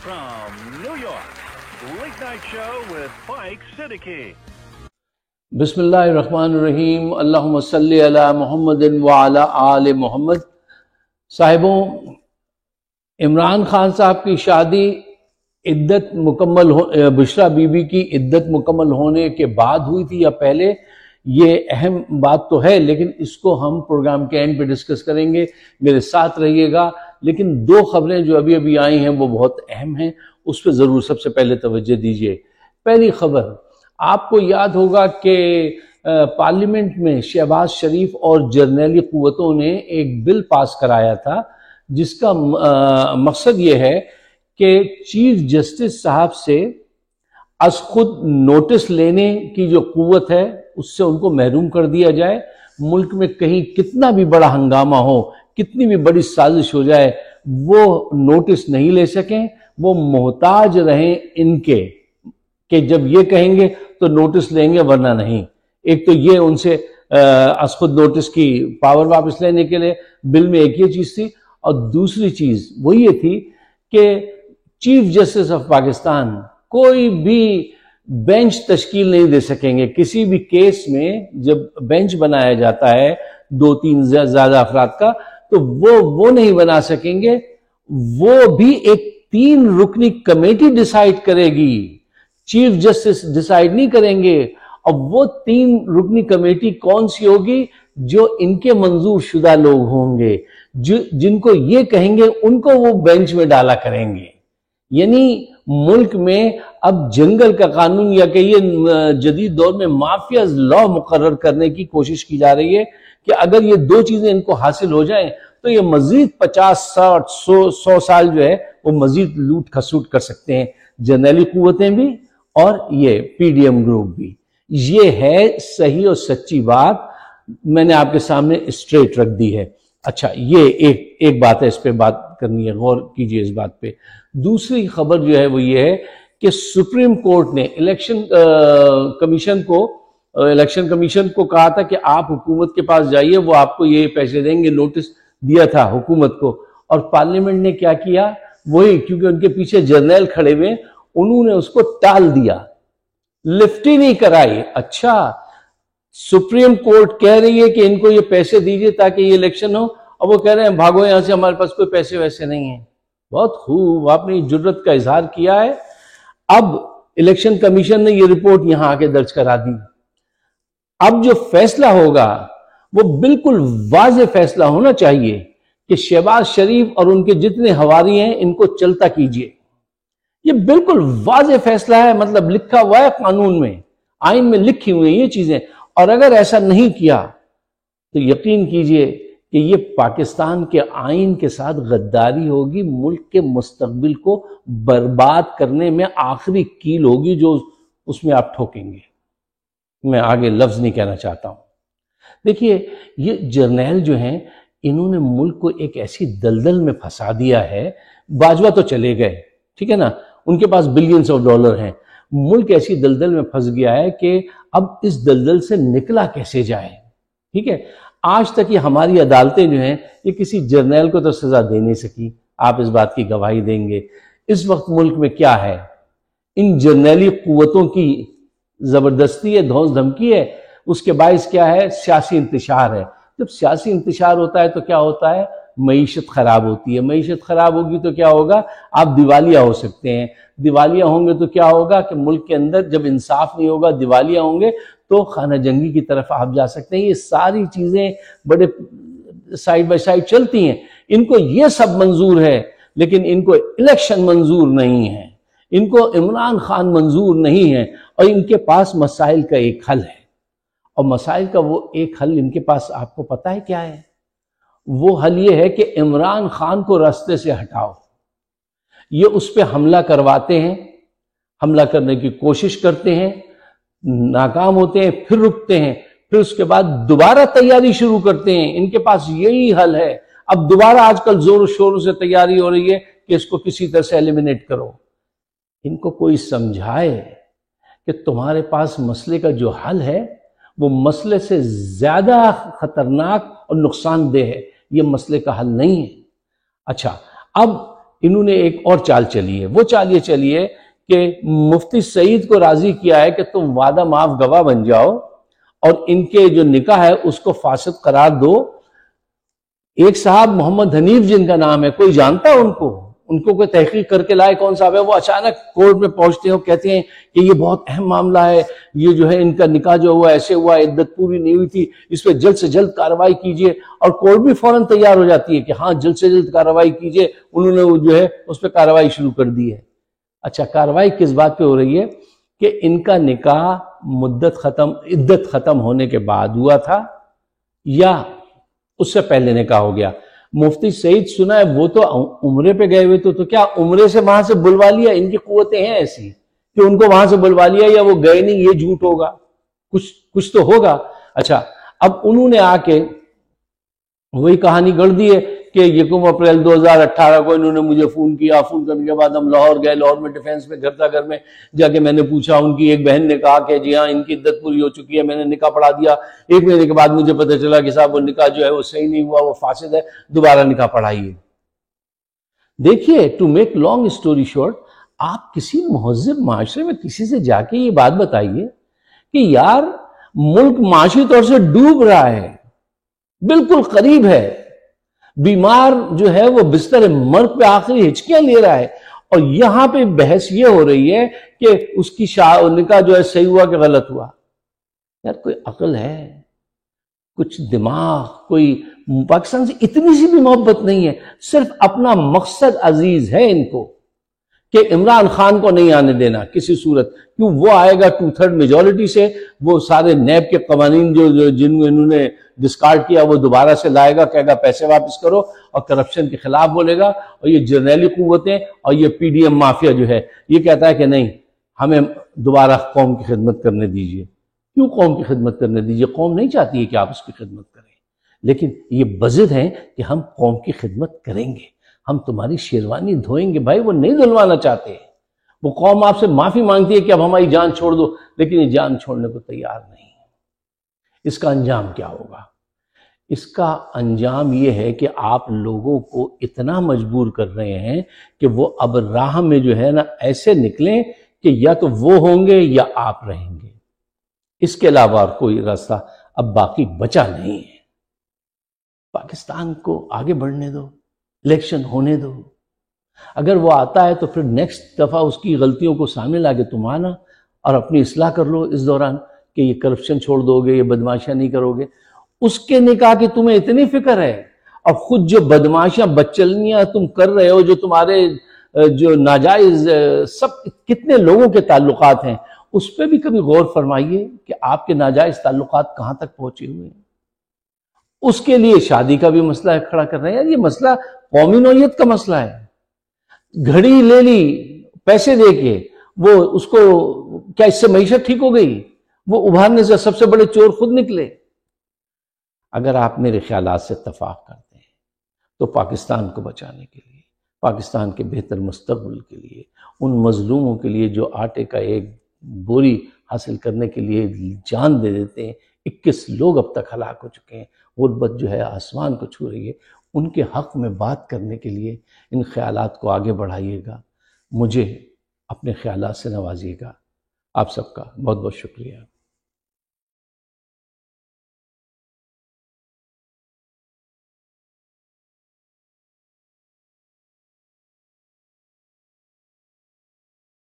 from New York, Late Night Show with Mike Siddiqui. बिस्मिल्लाहिर्रहमानिर्रहीम, अल्लाहुम्मा सल्ली अला मुहम्मदिन व अला आले मोहम्मद। साहिबों, इमरान खान साहब की शादी इद्दत मुकम्मल बुशरा बीबी की इद्दत मुकम्मल होने के बाद हुई थी या पहले, ये अहम बात तो है, लेकिन इसको हम प्रोग्राम के एंड पे डिस्कस करेंगे। मेरे साथ रहिएगा। लेकिन दो खबरें जो अभी अभी आई हैं वो बहुत अहम हैं, उस पर ज़रूर सबसे पहले तवज्जो दीजिए। पहली खबर, आपको याद होगा कि पार्लियामेंट में शहबाज शरीफ और जर्नैली क़ुव्वतों ने एक बिल पास कराया था जिसका मकसद ये है कि चीफ जस्टिस साहब से अज खुद नोटिस लेने की जो क़ुव्वत है उससे उनको महरूम कर दिया जाए। मुल्क में कहीं कितना भी बड़ा हंगामा हो, कितनी भी बड़ी साजिश हो जाए, वो नोटिस नहीं ले सकें, वो मोहताज रहें इनके कि जब ये कहेंगे तो नोटिस लेंगे वरना नहीं। एक तो ये उनसे अज खुद नोटिस की पावर वापस लेने के लिए बिल में एक ये चीज थी, और दूसरी चीज वो ये थी कि चीफ जस्टिस ऑफ पाकिस्तान कोई भी बेंच तश्कील नहीं दे सकेंगे। किसी भी केस में जब बेंच बनाया जाता है दो तीन ज्यादा अफराद का, तो वो नहीं बना सकेंगे, वो भी एक 3 रुकनी कमेटी डिसाइड करेगी, चीफ जस्टिस डिसाइड नहीं करेंगे। और वो 3 रुकनी कमेटी कौन सी होगी? जो इनके मंजूर शुदा लोग होंगे, जिनको ये कहेंगे उनको वो बेंच में डाला करेंगे। यानी मुल्क में अब जंगल का कानून या कि ये जदीद दौर में माफिया लॉ मुकर्रर करने की कोशिश की जा रही है कि अगर ये 2 चीजें इनको हासिल हो जाएं तो ये मजीद 50, 60, 100 साल जो है वो मजीद लूट खसूट कर सकते हैं, जर्नैली क़ुव्वतें भी और ये पीडीएम ग्रुप भी। ये है सही और सच्ची बात, मैंने आपके सामने स्ट्रेट रख दी है। अच्छा, ये एक बात है, इस पे बात करनी है, गौर कीजिए इस बात पे। दूसरी खबर जो है वो ये है कि सुप्रीम कोर्ट ने इलेक्शन कमीशन को कहा था कि आप हुकूमत के पास जाइए, वो आपको ये पैसे देंगे, नोटिस दिया था हुकूमत को। और पार्लियामेंट ने क्या किया? वही, क्योंकि उनके पीछे जर्नैल खड़े हुए, उन्होंने उसको टाल दिया, लिफ्ट ही नहीं कराई। अच्छा, सुप्रीम कोर्ट कह रही है कि इनको ये पैसे दीजिए ताकि ये इलेक्शन हो, और वो कह रहे हैं भागो यहां से, हमारे पास कोई पैसे वैसे नहीं है। बहुत खूब, आपने जुर्रत का इजहार किया है। अब इलेक्शन कमीशन ने ये रिपोर्ट यहां आके दर्ज करा दी। अब जो फैसला होगा वो बिल्कुल वाज़ेह फैसला होना चाहिए कि शहबाज शरीफ और उनके जितने हवारी हैं इनको चलता कीजिए। ये बिल्कुल वाज़ेह फैसला है, मतलब लिखा हुआ है कानून में, आइन में लिखी हुई है ये चीजें। और अगर ऐसा नहीं किया तो यकीन कीजिए कि ये पाकिस्तान के आइन के साथ गद्दारी होगी, मुल्क के मुस्तकबिल को बर्बाद करने में आखिरी कील होगी जो उसमें आप ठोकेंगे। मैं आगे लफ्ज नहीं कहना चाहता हूं। देखिए, ये जर्नैल जो हैं इन्होंने मुल्क को एक ऐसी दलदल में फंसा दिया है। बाजवा तो चले गए, ठीक है ना, उनके पास बिलियंस ऑफ डॉलर हैं। मुल्क ऐसी दलदल में फंस गया है कि अब इस दलदल से निकला कैसे जाए। ठीक है, आज तक ये हमारी अदालतें जो हैं ये किसी जर्नैल को तो सजा दे नहीं सकी, आप इस बात की गवाही देंगे। इस वक्त मुल्क में क्या है? इन जर्नैली क़ुव्वतों की जबरदस्ती है, धौंस धमकी है। उसके बाइस क्या है? सियासी इंतशार है। जब सियासी इंतशार होता है तो क्या होता है? मईशत खराब होती है। मईशत खराब होगी तो क्या होगा? आप दिवालिया हो सकते हैं। दिवालिया होंगे तो क्या होगा कि मुल्क के अंदर जब इंसाफ नहीं होगा, दिवालिया होंगे तो खाना जंगी की तरफ आप जा सकते हैं। ये सारी चीजें बड़े साइड बाय साइड चलती हैं। इनको ये सब मंजूर है, लेकिन इनको इलेक्शन मंजूर नहीं है, इनको इमरान खान मंजूर नहीं है। और इनके पास मसाइल का एक हल है, और मसाइल का वो एक हल इनके पास आपको पता है क्या है? वो हल ये है कि इमरान खान को रास्ते से हटाओ। ये उस पर हमला करवाते हैं, हमला करने की कोशिश करते हैं, नाकाम होते हैं, फिर रुकते हैं, फिर उसके बाद दोबारा तैयारी शुरू करते हैं। इनके पास यही हल है। अब दोबारा आजकल जोरों शोरों से तैयारी हो रही है कि इसको किसी तरह से एलिमिनेट करो। इनको कोई समझाए कि तुम्हारे पास मसले का जो हल है वो मसले से ज्यादा खतरनाक और नुकसानदेह है, ये मसले का हल नहीं है। अच्छा, अब انہوں نے ایک اور چال چلی ہے. وہ چال یہ چلی ہے کہ مفتی سعید کو راضی کیا ہے کہ تم وعدہ معاف گواہ بن جاؤ اور ان کے جو نکاح ہے اس کو فاسد قرار دو. ایک صاحب محمد حنیف جن کا نام ہے، کوئی جانتا ہے ان کو کوئی تحقیق کر کے لائے کون صاحب ہے؟ وہ اچانک کورٹ میں پہنچتے ہیں اور کہتے ہیں کہ یہ بہت اہم معاملہ ہے، یہ جو ہے ان کا نکاح جو ہوا ایسے ہوا، عدت پوری نہیں ہوئی تھی، اس پہ جلد سے جلد کارروائی کیجئے. اور کورٹ بھی فوراً تیار ہو جاتی ہے کہ ہاں جلد سے جلد کارروائی کیجئے. انہوں نے وہ جو ہے اس پہ کارروائی شروع کر دی ہے. اچھا، کارروائی کس بات پہ ہو رہی ہے؟ کہ ان کا نکاح عدت ختم ہونے کے بعد ہوا تھا یا اس سے پہلے نکاح ہو گیا. مفتی سعید سنا ہے وہ تو عمرے پہ گئے ہوئے تو کیا عمرے سے وہاں سے بلوا لیا؟ ان کی قوتیں ہیں ایسی کہ ان کو وہاں سے بلوا لیا، یا وہ گئے نہیں، یہ جھوٹ ہوگا، کچھ تو ہوگا. اچھا، اب انہوں نے آ کے وہی کہانی گڑھ دی ہے کہ 1 اپریل 2018 کو انہوں نے مجھے فون کیا. فون کرنے کے بعد ہم لاہور گئے. لاہور میں ڈیفینس میں گھر تھا، گھر میں جا کے میں نے پوچھا. ان کی ایک بہن نے کہا کہ جی ہاں ان کی عدت پوری ہو چکی ہے. میں نے نکاح پڑھا دیا. 1 مہینے کے بعد مجھے پتہ چلا کہ صاحب وہ نکاح جو ہے وہ صحیح نہیں ہوا، وہ فاسد ہے، دوبارہ نکاح پڑھائیے. دیکھیے، to make long story short, آپ کسی مہذب معاشرے میں کسی سے جا کے یہ بات بتائیے کہ یار ملک معاشی طور سے ڈوب رہا ہے، بالکل قریب ہے، بیمار جو ہے وہ بستر مرگ پہ آخری ہچکیاں لے رہا ہے، اور یہاں پہ بحث یہ ہو رہی ہے کہ اس کی نکاح جو ہے صحیح ہوا کہ غلط ہوا. یار کوئی عقل ہے، کچھ دماغ، کوئی پاکستان سے اتنی سی بھی محبت نہیں ہے. صرف اپنا مقصد عزیز ہے ان کو کہ عمران خان کو نہیں آنے دینا کسی صورت. کیوں؟ وہ آئے گا 2/3 میجورٹی سے، وہ سارے نیب کے قوانین جن کو انہوں نے ڈسکارڈ کیا وہ دوبارہ سے لائے گا، کہے گا پیسے واپس کرو، اور کرپشن کے خلاف بولے گا. اور یہ جرنیلی قوتیں اور یہ پی ڈی ایم مافیا جو ہے یہ کہتا ہے کہ نہیں، ہمیں دوبارہ قوم کی خدمت کرنے دیجئے. کیوں قوم کی خدمت کرنے دیجئے؟ قوم نہیں چاہتی ہے کہ آپ اس کی خدمت کریں، لیکن یہ بضد ہیں کہ ہم قوم کی خدمت کریں گے، ہم تمہاری شیروانی دھوئیں گے. بھائی وہ نہیں دھلوانا چاہتے، وہ قوم آپ سے معافی مانگتی ہے کہ اب ہماری جان چھوڑ دو، لیکن یہ جان چھوڑنے کو تیار نہیں. اس کا انجام کیا ہوگا؟ اس کا انجام یہ ہے کہ آپ لوگوں کو اتنا مجبور کر رہے ہیں کہ وہ اب راہ میں جو ہے نا ایسے نکلیں کہ یا تو وہ ہوں گے یا آپ رہیں گے. اس کے علاوہ کوئی راستہ اب باقی بچا نہیں ہے. پاکستان کو آگے بڑھنے دو، الیکشن ہونے دو. اگر وہ آتا ہے تو پھر نیکسٹ دفعہ اس کی غلطیوں کو سامنے لا کے تم آنا اور اپنی اصلاح کر لو اس دوران کہ یہ کرپشن چھوڑ دو گے، یہ بدماشیاں نہیں کرو گے. اس کے نکاح کی تمہیں اتنی فکر ہے، اور خود جو بدماشیاں بدچلنیاں تم کر رہے ہو، جو تمہارے جو ناجائز سب کتنے لوگوں کے تعلقات ہیں، اس پہ بھی کبھی غور فرمائیے کہ آپ کے ناجائز تعلقات کہاں تک پہنچے ہوئے ہیں. اس کے لیے شادی کا بھی مسئلہ کھڑا کر رہے ہیں. یار یہ مسئلہ قومی نوعیت کا مسئلہ ہے. گھڑی لے لی پیسے دے کے، وہ اس کو کیا اس سے معیشت ٹھیک ہو گئی؟ وہ ابھارنے سے سب سے بڑے چور خود نکلے. اگر آپ میرے خیالات سے اتفاق کرتے ہیں تو پاکستان کو بچانے کے لیے، پاکستان کے بہتر مستقبل کے لیے، ان مظلوموں کے لیے جو آٹے کا ایک بوری حاصل کرنے کے لیے جان دے دیتے ہیں، 21 لوگ اب تک ہلاک ہو چکے ہیں، غربت جو ہے آسمان کو چھو رہی ہے، ان کے حق میں بات کرنے کے لیے ان خیالات کو آگے بڑھائیے گا. مجھے اپنے خیالات سے نوازیے گا. آپ سب کا بہت بہت شکریہ.